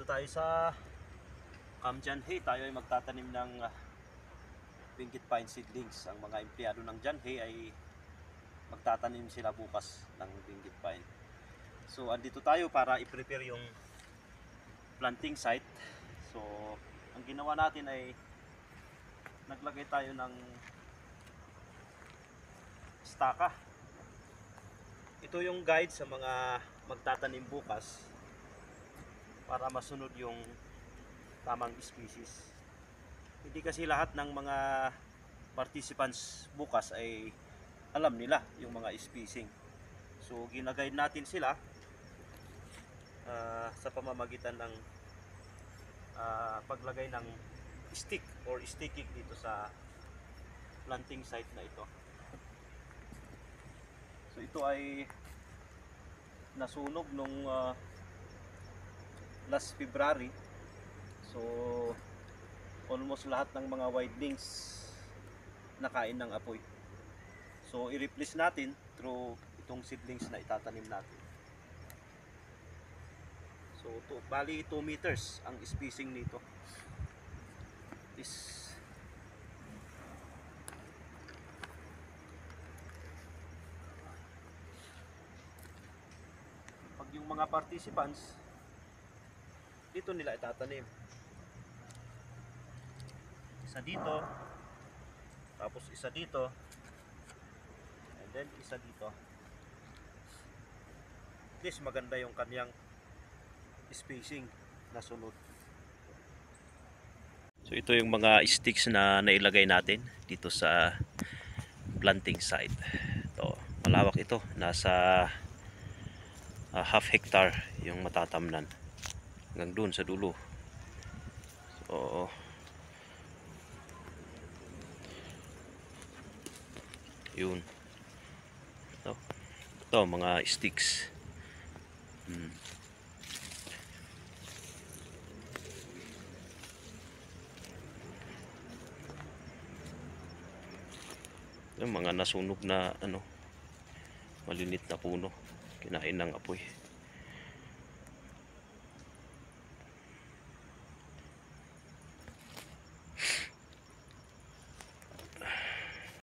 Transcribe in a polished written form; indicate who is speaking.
Speaker 1: tayo sa Janhei. Tayo ay magtatanim ng Benguet Pine seedlings. Ang mga empleyado ng Janhei ay magtatanim sila bukas ng Benguet Pine. So andito tayo para i-prepare yung planting site. So ang ginawa natin ay naglagay tayo ng staka. Ito yung guide sa mga magtatanim bukas para masunod yung tamang species. Hindi kasi lahat ng mga participants bukas ay alam nila yung mga spacing. So gina-guide natin sila sa pamamagitan ng paglagay ng stick or sticking dito sa planting site na ito. So ito ay nasunog nung last February. So almost lahat ng mga wildlings nakain ng apoy. So i-replace natin through itong seedlings na itatanim natin. So bali 2 meters ang spacing nito. Pag yung mga participants dito nila itatanim. Isa dito, tapos isa dito, and then isa dito. At least maganda yung kanyang spacing na sunod. So ito yung mga sticks na nailagay natin dito sa planting site. Ito, malawak ito, nasa half hectare yung matatamnan hanggang dun sa dulo. So yun, ito mga sticks. Yung mga nasunog na malinit na puno, kinain ng apoy.